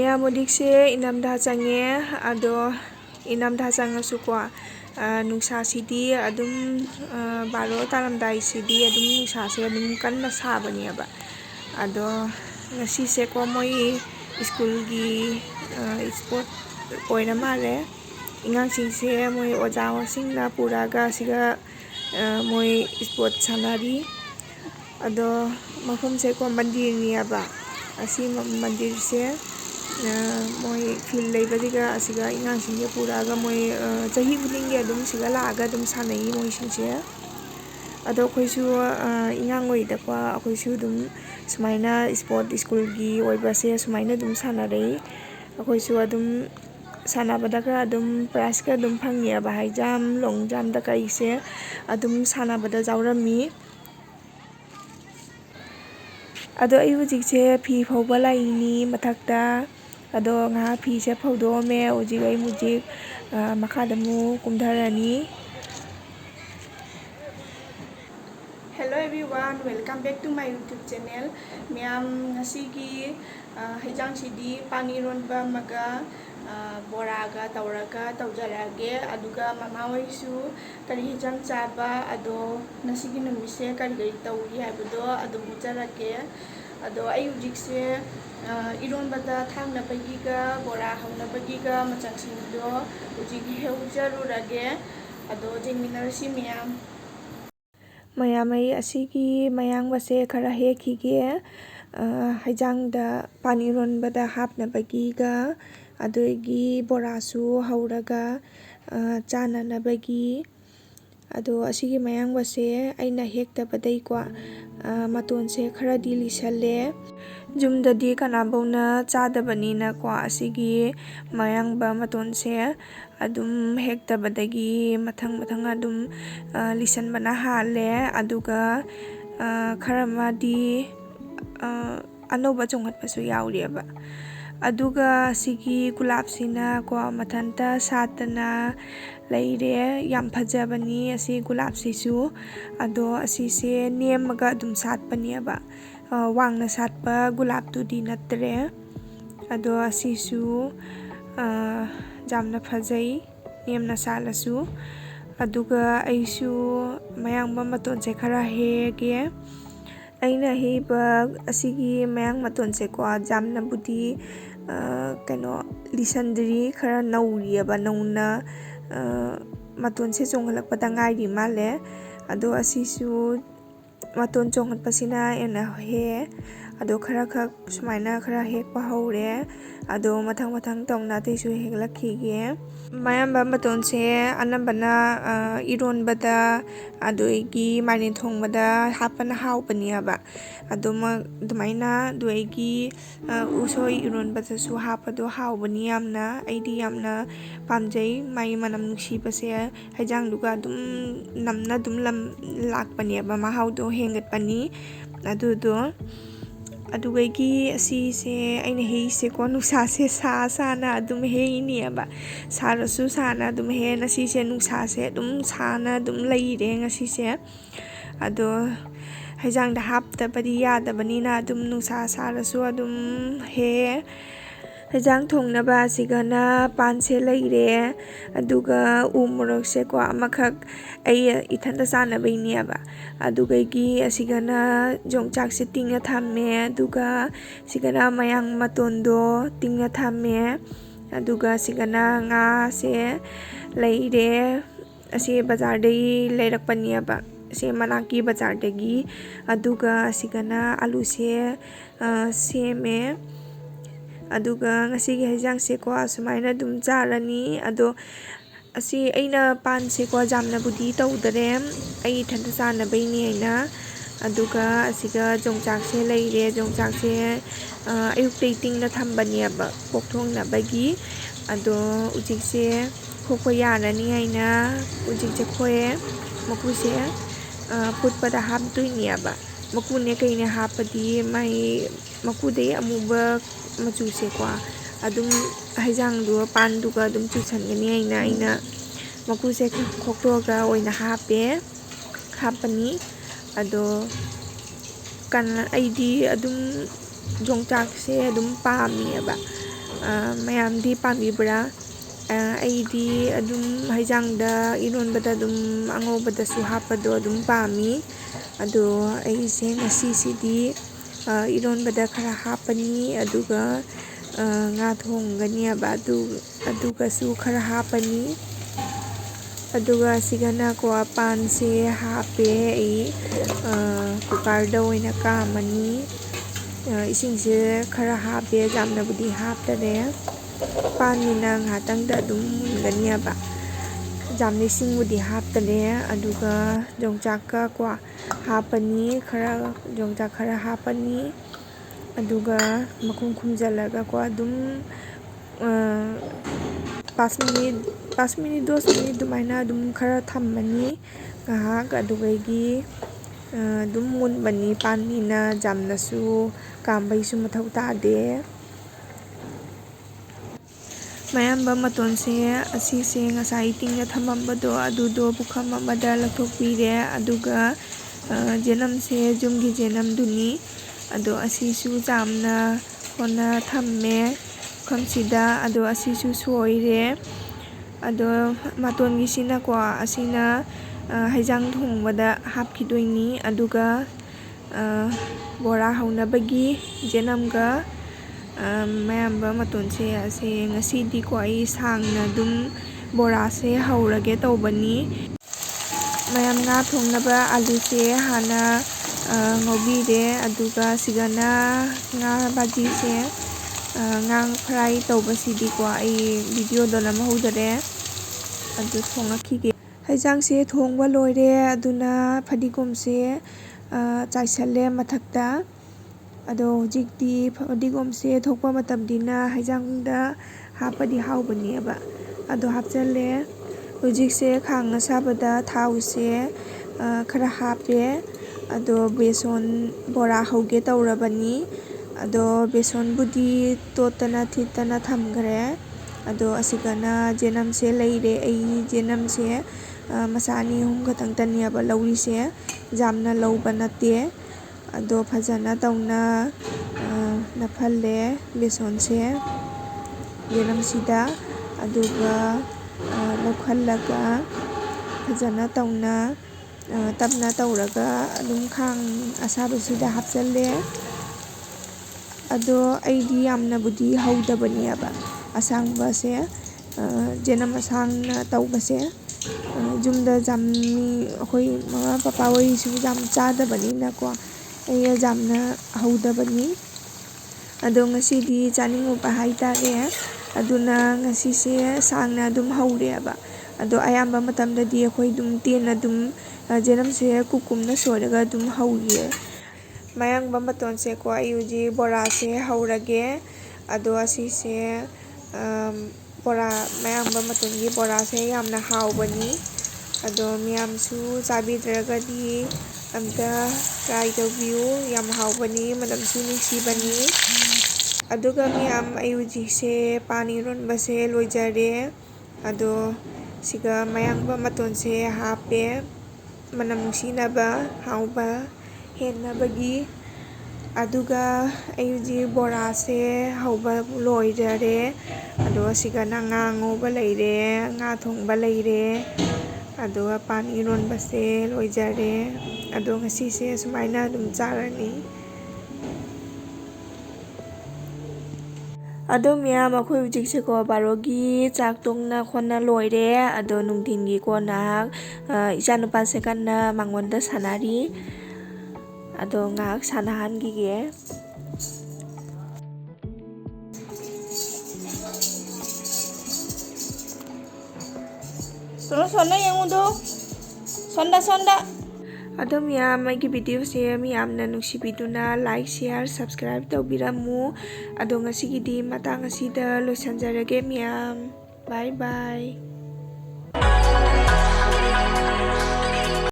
ꯃꯌꯥꯝ ꯍꯧꯖꯤꯛꯁꯦ ꯏꯅꯝꯊꯥ ꯆꯪꯉꯦ ꯑꯗꯣ ꯏꯅꯝꯊꯥ ꯆꯪꯉꯁꯨꯀꯣ ꯅꯨꯡꯁꯥꯁꯤꯗꯤ ꯑꯗꯨꯝ 12 ꯇꯥꯔꯝꯗꯥꯏꯁꯤꯗꯤ ꯑꯗꯨꯝ ꯅꯨꯡꯁꯥꯁꯦ ꯑꯗꯨꯝ ꯀꯟꯅ ꯁꯥꯕꯅꯦꯕ ꯑꯗꯣ ꯉꯁꯤꯁꯦꯀꯣ ꯃꯣꯏ ꯁ꯭ꯀꯨꯜꯒꯤ ꯁ꯭ꯄꯣꯔꯠ ꯑꯣꯏꯅ ꯃꯥꯜꯂꯦ ꯑꯉꯥꯡꯁꯤꯡꯁꯦ ꯃꯣꯏ ꯑꯣꯖꯥꯁꯤꯡꯅ ꯄꯨꯔꯒ ꯁꯤꯒ ꯃꯣꯏ ꯁ꯭ꯄꯣꯔꯠ ꯁꯥꯟꯅꯔꯤ ꯑꯗꯣ ꯃꯐꯝꯁꯦꯀꯣ ꯃꯟꯗꯤꯔꯅꯤꯕ ꯑꯁꯤ ꯃꯟꯗꯤꯔꯁꯦ ꯃꯣꯏ ꯐꯤꯜ ꯂꯩꯕꯁꯤꯒ ꯑꯁꯤꯒ ꯑꯉꯥꯡꯁꯤꯡꯁꯦ ꯄꯨꯔꯛꯑꯒ ꯃꯣꯏ ꯆꯍꯤ ꯈꯨꯗꯤꯡꯒꯤ ꯑꯗꯨꯝ ꯁꯤꯒ ꯂꯥꯛꯑꯒ ꯑꯗꯨꯝ ꯁꯥꯟꯅꯩ ꯃꯣꯏꯁꯤꯡꯁꯦ ꯑꯗꯣ ꯑꯩꯈꯣꯏꯁꯨ ꯑꯉꯥꯡ ꯑꯣꯏꯗꯀꯣ ꯑꯩꯈꯣꯏꯁꯨ ꯑꯗꯨꯝ ꯁꯨꯃꯥꯏꯅ ꯁ꯭ꯄꯣꯔꯠ ꯁ꯭ꯀꯨꯜꯒꯤ ꯑꯣꯏꯕꯁꯦ ꯁꯨꯃꯥꯏꯅ ꯑꯗꯨꯝ ꯁꯥꯟꯅꯔꯛꯏ ꯑꯩꯈꯣꯏꯁꯨ ꯑꯗꯨꯝ ꯁꯥꯟꯅꯕꯗ ꯈꯔ ꯑꯗꯨꯝ ꯄ꯭ꯔꯥꯏꯖꯀ ꯑꯗꯨꯝ ꯐꯪꯉꯦꯕ ꯍꯥꯏ ꯖꯝ ꯂꯣꯡ ꯖꯝꯗ ꯀꯩꯁꯦ ꯑꯗꯨꯝ ꯁꯥꯟꯅꯕꯗ ꯌꯥꯎꯔꯝꯃꯤ ꯑꯗꯣ ꯑꯩ ꯍꯧꯖꯤꯛꯁꯦ ꯐꯤ ꯐꯧꯕ ꯂꯥꯛꯏꯅꯤ ꯃꯊꯛꯇ ꯑꯗꯣ ꯉꯥꯏꯍꯥꯛ ꯐꯤꯁꯦ ꯐꯧꯗꯣꯛꯑꯝꯃꯦ ꯍꯧꯖꯤꯛ ꯑꯩ ꯃꯈꯥꯗ ꯑꯃꯨꯛ ꯀꯨꯝꯊꯔꯅꯤ hello everyone welcome back to my YouTube channel ꯃꯌꯥꯝ ꯉꯁꯤꯒꯤ ꯍꯩꯖꯥꯡꯁꯤꯗꯤ ꯄꯥꯟ ꯏꯔꯣꯟꯕ ꯑꯃꯒ ꯕꯣꯔꯥꯒ ꯇꯧꯔꯒ ꯇꯧꯖꯔꯛꯑꯒꯦ ꯑꯗꯨꯒ ꯃꯃꯥ ꯍꯣꯏꯁꯨ ꯀꯔꯤ ꯍꯦꯟꯖꯥꯡ ꯆꯥꯕ ꯑꯗꯣ ꯉꯁꯤꯒꯤ ꯅꯨꯃꯤꯠꯁꯦ ꯀꯔꯤ ꯀꯔꯤ ꯇꯧꯔꯤ ꯍꯥꯏꯕꯗꯣ ꯑꯗꯨꯝ ꯎꯠꯆꯔꯛꯀꯦ ꯑꯗꯣ ꯑꯩ ꯍꯧꯖꯤꯛꯁꯦ 이론바다 탕나바기가 보라 하우나바기가 마찬가지로 우지기 해우자루라게 아도 쟁미나시 ꯃꯌꯥꯝ ꯑꯁꯤꯒꯤ ꯃꯌꯥꯡꯕꯁꯦ ꯈꯔ ꯍꯦꯛꯈꯤꯒꯦ ꯍꯩꯖꯥꯡꯗ ꯄꯥꯟ ꯏꯔꯣꯟꯕꯗ ꯍꯥꯞꯅꯕꯒꯤꯒ ꯑꯗꯒꯤ ꯕꯣꯔꯥꯁꯨ ꯍꯧꯔꯒ ꯆꯥꯅꯅꯕꯒꯤ ꯑꯗꯣ ꯑꯁꯤꯒꯤ ꯃꯌꯥꯡꯕꯁꯦ ꯑꯩꯅ ꯍꯦꯛꯇꯕꯗꯩꯀꯣ ꯃꯇꯣꯟꯁꯦ ꯈꯔꯗꯤ ꯂꯤꯁꯜꯂꯦ ꯌꯨꯝꯗꯗꯤ ꯀꯅꯥꯕꯧꯅ ꯆꯥꯗꯕꯅꯤꯅꯀꯣ ꯑꯁꯤꯒꯤ ꯃꯌꯥꯡꯕ ꯃꯇꯣꯟꯁꯦ ꯑꯗꯨꯝ ꯍꯦꯛꯇꯕꯗꯒꯤ ꯃꯊꯪ ꯑꯗꯨꯝ ꯂꯤꯁꯟꯕꯅ ꯍꯥꯜꯂꯦ ꯑꯗꯨꯒ ꯈꯔ ꯑꯃꯗꯤ ꯑꯅꯧꯕ ꯆꯣꯡꯈꯠꯄꯁꯨ ꯌꯥꯎꯔꯤꯑꯕ ꯑꯗꯨꯒ ꯁꯤꯒꯤ ꯒꯨꯂꯥꯞꯁꯤꯅ ꯀꯣ ꯃꯊꯟꯇ ꯁꯥꯠꯇꯅ ꯂꯩꯔꯦ ꯌꯥꯝ ꯐꯖꯕꯅꯤ ꯑꯁꯤ ꯒꯨꯂꯥꯞꯁꯤꯁꯨ ꯑꯗꯣ ꯑꯁꯤꯁꯦ ꯅꯦꯝꯃꯒ ꯑꯗꯨꯝ ꯁꯥꯠꯄꯅꯦꯕ ꯋꯥꯡꯅ ꯁꯥꯠꯄ ꯒꯨꯂꯥꯞꯇꯨꯗꯤ ꯅꯠꯇ꯭ꯔꯦ ꯑꯗꯣ ꯑꯁꯤꯁꯨ ꯌꯥꯝꯅ ꯐꯖꯩ ꯅꯦꯝꯅ ꯁꯥꯠꯂꯁꯨ ꯑꯗꯨꯒ ꯑꯩꯁꯨ ꯃꯌꯥꯡꯕ ꯃꯇꯣꯟꯁꯦ ꯈꯔ ꯍꯦꯛꯑꯒꯦ ꯑꯩꯅ ꯍꯦꯛꯏꯕ ꯑꯁꯤꯒꯤ ꯃꯌꯥꯡ ꯃꯇꯣꯟꯁꯦꯀꯣ ꯌꯥꯝꯅꯕꯨꯗꯤ ꯀꯩꯅꯣ ꯂꯤꯁꯟꯗ꯭ꯔꯤ ꯈꯔ ꯅꯧꯔꯤꯑꯕ ꯅꯧꯅ ꯃꯇꯣꯟꯁꯦ ꯆꯣꯡꯈꯠꯂꯛꯄꯗ ꯉꯥꯏꯔꯤ ꯃꯥꯜꯂꯦ ꯑꯗꯣ ꯑꯁꯤꯁꯨ ꯃꯇꯣꯟ ꯆꯣꯡꯈꯠꯄꯁꯤꯅ ꯍꯦꯟꯅ ꯍꯦꯛꯑꯦ ꯑꯗꯣ ꯈꯔ ꯁꯨꯃꯥꯏꯅ ꯈꯔ ꯍꯦꯛꯄ ꯍꯧꯔꯦ ꯑꯗꯣ ꯃꯊꯪ ꯇꯧꯅ ꯑꯇꯩꯁꯨ ꯍꯦꯛꯂꯛꯈꯤꯒꯦ ꯃꯌꯥꯝꯕ ꯃꯇꯣꯟꯁꯦ ꯑꯅꯝꯕꯅ 이론바다 ꯑꯗꯒꯤ ꯃꯥꯏꯔꯦꯟ ꯊꯣꯡꯕꯗ ꯍꯥꯞꯄꯅ ꯍꯥꯎꯕꯅꯦꯕ ꯑꯗꯨꯃꯥꯏꯅ ꯑꯗꯒꯤ ꯎꯁꯣꯏ 이론바ꯗꯁꯨ ꯍꯥꯞꯄꯗꯣ ꯍꯥꯎꯕꯅꯤ ꯌꯥꯝꯅ ꯑꯩꯗꯤ ꯌꯥꯝꯅ ꯄꯥꯝꯖꯩ ꯃꯥꯒꯤ ꯃꯅꯝ ꯅꯨꯡꯁꯤꯕꯁꯦ ꯍꯩꯖꯥꯡꯗꯨꯒ ꯑꯗꯨꯝ ꯅꯝꯅ ꯑꯗꯨꯝ ꯂꯥꯛꯄꯅꯦꯕ ꯃꯍꯥꯎꯗꯣ ꯍꯦꯟꯒꯠꯄꯅꯤ ꯑꯗꯨꯒꯤ ꯑꯁꯤꯁꯦ ꯑꯩꯅ ꯍꯦꯛꯏꯁꯦꯀꯣ ꯅꯨꯡꯁꯥꯁꯦ ꯁꯥꯅ ꯑꯗꯨꯝ ꯍꯦꯛꯏꯅꯦꯕ ꯁꯥꯔꯁꯨ ꯁꯥꯅ ꯑꯗꯨꯝ ꯍꯦꯛꯑꯦ ꯉꯁꯤꯁꯦ ꯅꯨꯡꯁꯥꯁꯦ ꯑꯗꯨꯝ ꯁꯥꯅ ꯑꯗꯨꯝ ꯂꯩꯔꯦ ꯉꯁꯤꯁꯦ ꯑꯗꯣ ꯍꯩꯖꯥꯡꯗ ꯍꯥꯞꯇꯕꯗꯤ ꯌꯥꯗꯕꯅꯤ나 ꯑꯗꯨꯝ ꯅꯨꯡꯁꯥ ꯁꯥꯔꯁꯨ ꯑꯗꯨꯝ ꯍꯦꯛꯑꯦ ꯍꯩꯖꯥꯡ ꯊꯣꯡꯅꯕ ꯑꯁꯤꯒꯅ ꯄꯥꯟꯁꯦ ꯂꯩꯔꯦ ꯑꯗꯨꯒ 우모록ꯁꯦꯀꯣ ꯑꯃꯈꯛ ꯑꯩ ꯏꯊꯟꯇ ꯆꯥꯅꯕꯩꯅꯦꯕ ꯑꯗꯨꯒꯤ ꯑꯁꯤꯒꯅ ꯌꯣꯡꯆꯥꯛꯁꯦ ꯇꯤꯡꯅ ꯊꯝꯃꯦ ꯑꯗꯨꯒ ꯁꯤꯒꯅ ꯃꯌꯥꯡ ꯃꯇꯣꯟꯗꯣ ꯇꯤꯡꯅ ꯊꯝꯃꯦ ꯑꯗꯨꯒ ꯁꯤꯒꯅ ꯉꯥꯁꯦ ꯂꯩꯔꯦ ꯑꯁꯤ ꯕꯖꯥꯔꯗꯒꯤ ꯂꯩꯔꯛꯄꯅꯦꯕ ꯁꯤ ꯃꯅꯥꯛꯀꯤ ꯕꯖꯥꯔꯗꯒꯤ ꯑꯗꯨꯒ ꯑꯁꯤꯒꯅ ꯑꯂꯨꯁꯦ ꯁꯦꯝꯃꯦ ꯑꯗꯨꯒ ꯉꯁꯤꯒꯤ ꯍꯩꯖꯥꯡꯁꯦꯀꯣ ꯁꯨꯃꯥꯏꯅ ꯑꯗꯨꯝ ꯆꯥꯔꯅꯤ ꯑꯗꯣ ꯑꯁꯤ ꯑꯩꯅ ꯄꯥꯟꯁꯦꯀꯣ ꯌꯥꯝꯅꯕꯨꯗꯤ ꯇꯧꯗꯔꯦ ꯑꯩ ꯏꯊꯟꯇ ꯆꯥꯅꯕꯩꯅꯤ ꯑꯩꯅ ꯑꯗꯨꯒ ꯑꯁꯤꯒ ꯌꯣꯡꯆꯥꯛꯁꯦ ꯂꯩꯔꯦ ꯌꯣꯡꯆꯥꯛꯁꯦ ꯑꯌꯨꯛꯇꯩ ꯇꯤꯡꯅ ꯊꯝꯕꯅꯦꯕ ꯄꯣꯛ ꯊꯣꯡꯅꯕꯒꯤ ꯑꯗꯣ ꯎꯆꯤꯛꯁꯦ ꯈꯣꯛꯄ ꯌꯥꯔꯅꯤ ꯍꯥꯏꯅ ꯎꯆꯤꯛꯁꯦ ꯈꯣꯛꯑꯦ ꯃꯀꯨꯁꯦ ꯐꯨꯠꯄꯗ ꯍꯥꯞꯇꯣꯏꯅꯦꯕ ꯃꯀꯨꯅꯦ ꯀꯩꯅꯦ ꯍꯥꯞꯄꯗꯤ ꯃꯥꯏ ꯃꯀꯨꯗꯩ ꯑꯃꯨꯕ ꯃꯆꯨꯁꯦꯀꯣ ꯑꯗꯨꯝ ꯍꯩꯖꯥꯡꯗꯨꯒ ꯄꯥꯟꯗꯨꯒ ꯑꯗꯨꯝ ꯆꯨꯁꯟꯒꯅꯤ ꯑꯩꯅ ꯃꯀꯨꯁꯦ ꯈꯣꯛꯇꯣꯛꯑꯒ ꯑꯣꯏꯅ ꯍꯥꯞꯄꯅꯤ ꯑꯗꯣ ꯑꯩꯗꯤ ꯑꯗꯨꯝ ꯌꯣꯡꯆꯥꯛꯁꯦ ꯑꯗꯨꯝ ꯄꯥꯝꯃꯦꯕ mayamdi pambibra aidi adum haijangda ironbada adum angobada su hapado adum pami ado aise ngasi sidi ironbada khara hapani aduga nga thonggani aba aduga su khara hapani aduga sigana ko pan se hape ai kukar da oina kamani ising se khara hape jamna budi haptare panina ngatangda adum mungani aba jamni sing budi haptare aduga jongchaka ko hapani khara jongchak khara hapani aduga makum khumjalaga ko adum 5 minute 10 minute dumaina adum khara thammani ngahak adugagi adum munbani panina jamnasu kambaisu mathau tade mayamba matonse asise ngasai tingna thamambado adudo bukham amada lathokpire aduga jenamse jumgi jenam duni ado asisu jamna kona thamme khamsida ado asisu soire ado matongi sina ko asina haijang thongbada hapkidoini aduga bora haunabagi jenamga mayamba matonse ase ngasidi ko ai sangna dum bora se haurage tawbani mayam nga thongnaba alu se hana ngobire aduga sigana nga baji se ngang fry tawbasidi ko ai video dona mahudare adu thongakhige haijang se thongba loire aduna phadigom se chaisale mathakta ado hojikti phadigom se thokpa matamdina haijangda hapadi haubani aba ado hapchale hojik se khang asabada thau se khara hape ado beson bora hauge tawrabani ado beson budi totana thitana thamgare ado asigana jenam se leire ai jenam se masani hum khatang tani aba lauri se jamna lauba nate ado phajana tawna naphalle beson se jenam sida aduga lokhallaga phajana tawna tapna tawraga adum khang asabasida hapchalle ado aidi yamna budi haudabani aba asangba se jenam asangna tawbase jumda jamni khoi mama papa wai su jam chadabani na ko ai jamna haudabani ado ngasidi chaningu pa haitare aduna ngasi se sangna dum haure aba ado ayamba matamdadi khoi dum tena dum jenam se kukumna soraga dum hauye mayang bamaton se ko ayuji bora se haurage ado asise bora mayang bamaton gi bora se yamna haubani ado miyamsu chabidragadi amta try tawbiu yam haubani madamsu niksibani aduga miyam ayuji se pani ronba se loijare ado siga mayang bamaton se hape manam nungsinaba hauba henabagi aduga ayuji bora se hauba loijare ado sigana nga ngoba leire nga thongba leire ado pani ronba se loijare ado ngasi se sumaina dum charani ado miyam akhoi hujik se ko barogi chak tongna khonna loire ado nungthingi ko nak ichanupa se kanna mangonda sanari ado ngak sanahan gige Terus sonda yang udah sonda ado miyam maigi video se miyamna nuksibiduna like share subscribe tawbiramu ado ngasigidi matang asida loisanjarage miyam bye bye